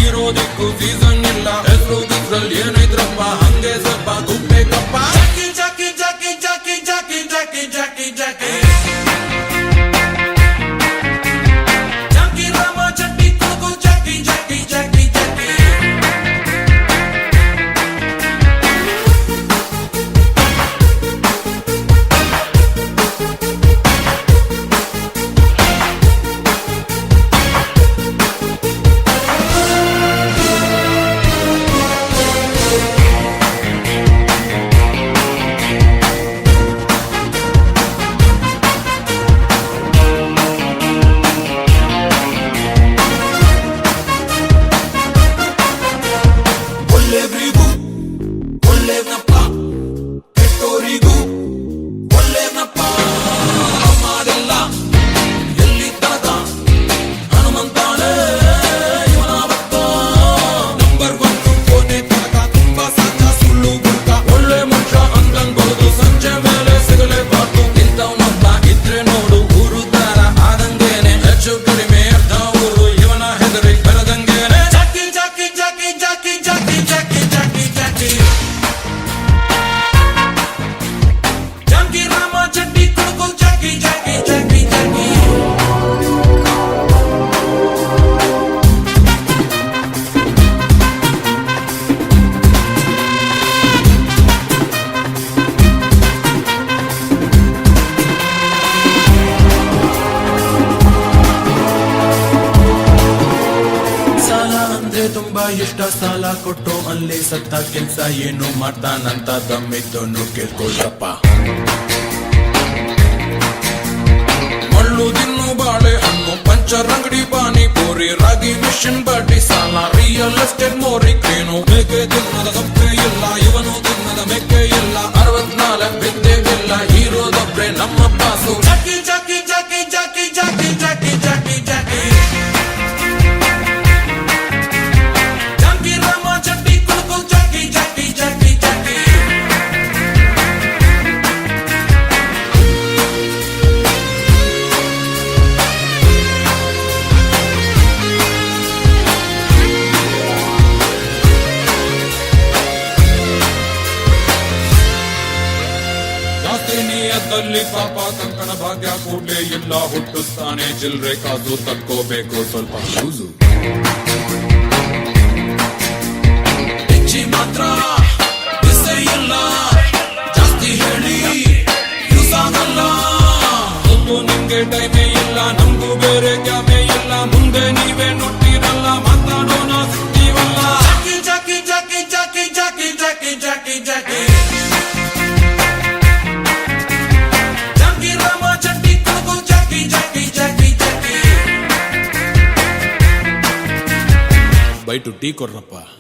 ಇರೋದಕ್ಕೂ season ಇಲ್ಲ. ಹೆಸರು ಗಿಸ್ರಲ್ಲಿ ಏನೈತ್ರಪ್ಪ ಹಂಗೆ ಸ್ವಲ್ಪ ಗುಪ್ಪೇಕಪ್ಪ. ಜಾಕಿ ಜಾಕಿ ಜಾಕಿ ಜಾಕಿ ಜಾಕಿ ಜಾಕಿ ಜಾಕಿ ಜಾಕಿ ಜಾಕಿ ರಾಮ ಚಟ್ಟಿ ಕುಡುಕು ಜಾಕಿ ಜಾಕಿ ಜಾಕಿ ಜಾಕಿ ಒಳ್ಳೆಯವರಿಗೂ ಒಳ್ಳೆಯವನಪ್ಪ, ಕೆಟ್ಟೋರಿಗೂ ಒಳ್ಳೆಯವನಪ್ಪ. ಮಾಡೆಲ್ಲ ಎಲ್ಲಿ ತನಕ ಹನುಮಂತಾನೆ ಇವನ ಭಕ್ತ. ನಂಬರ್ 1 ಕೊನೆ ತನಕ ತುಂಬಾ ಸಣ್ಣ ಸುಳ್ಳು ಗುರುಕ. ಒಳ್ಳೆ ಮನುಷ್ಯ ಅಂದಂಗೋದು ಸಂಜೆ ಮೇಲೆ ಸಿಗಲೇಬಾರ್ದು. ಇಂಥವನೊಬ್ಬ ಇದ್ರೆ ನೋಡು ಊರು ದಾರ ಆದಂಗೇನೆ. ಹೆಚ್ಚು ಕಡಿಮೆ ಅರ್ಧ ಊರು ಇವನ ಹೆದರಿ ಬೆಳೆದಂಗೇನೆ. ಜಾಕಿ ಜಾಕಿ ಜಾಕಿ ಜಾಕಿ ಜಾಕಿ ಜಾಕಿ ಜಾಕಿ ಜಾಕಿ ಜಾಕಿ ರಾಮ ಚಟ್ಟಿ ಕುಡುಕು ಜಾಕಿ ಜಾಕಿ ಜಾಕಿ ಜಾಕಿ ಸಾಲ ಅಂದ್ರೆ ತುಂಬಾ ಇಷ್ಟ. ಸಾಲ ಕೊಟ್ಟು ಅಲ್ಲಿ ಸತ್ತ ಕೆಲ್ಸ ಏನು ಮಾಡ್ತಾನಂತ ದಮ್ಮಿದ್ದನ್ನು ಕೇಳ್ಕೊಳ್ರಪ್ಪ. ಮಳ್ಳು ದಿನ್ನು ಬಾಳೆ ಹಣ್ಣು ಪಂಚರ್ ಅಂಗಡಿ ಪಾನಿಪುರಿ ರಾಗಿ ಮಿಷನ್ ಬಡ್ಡಿ ಸಾಲ ರಿಯಲ್ ಎಸ್ಟೇಟ್ ಮೋರಿ ಕ್ರೇನು. ಮೇಕೆ ತಿನ್ನದ ಕಪ್ಪೆ ಇಲ್ಲ ಇವನು ತಿನ್ನದ ಮೆಕ್ಕೆ ಇಲ್ಲ. 64 ಬಿದ್ದೆಗಿಲ್ಲ ಇರೋದೊಬ್ರೆ ನಮ್ಮ ಪಾಸು. ಜಾಕಿ ಜಾಕಿ ಜಾಕಿ ಜಾಕಿ ಜಾಕಿ ಜಾಕಿ ಜಾಕಿ ಜಾಕಿ ಜಾಕಿ ರಾಮ ಚಟ್ಟಿ ಕುಡುಕು ಜಾಕಿ ಜಾಕಿ ಜಾಕಿ ಜಾಕಿ ಜಾಸ್ತಿ ನಿಯತ್ತಲ್ಲಿ ಪಾಪ ಕಂಕಣ ಭಾಗ್ಯ ಕೂಡ್ಲೇ ಇಲ್ಲ. ಹುಟ್ಟಿಸ್ತಾನೆ ಚಿಲ್ರೆ ಕಾಸು ತಕ್ಕೋಬೇಕು ಸ್ವಲ್ಪ ಲೂಸು. ಹೆಚ್ಚಿ ಮಾತ್ರ ಬಿಸೆ ಇಲ್ಲ ಜಾಸ್ತಿ ಹೇಳಿ ಯೂಸ್ ಆಗಲ್ಲ. ಒಂದು ನಿಮ್ಗೆ ಟೈಮೇ ಇಲ್ಲ ನಮ್ಗೂ ಬೇರೆ ಕ್ಯಾಮೇ ಇಲ್ಲ. ಮುಂದೆ ನೀವೇ ನುಟ್ಟಿರಲ್ಲ ಮಾತಾಡೋಣ ಸಿಗ್ತೀವಲ್ಲ. ಜಾಕಿ ಜಾಕಿ ಜಾಕಿ ಜಾಕಿ ಜಾಕಿ ಜಾಕಿ ಜಾಕಿ ಜಾಕಿ ಜಾಕಿ ರಾಮ ಚಟ್ಟಿ ಕುಡುಕು ಜಾಕಿ ಜಾಕಿ ಜಾಕಿ ಜಾಕಿ. By two tea ಕೊಡ್ರಪ್ಪ.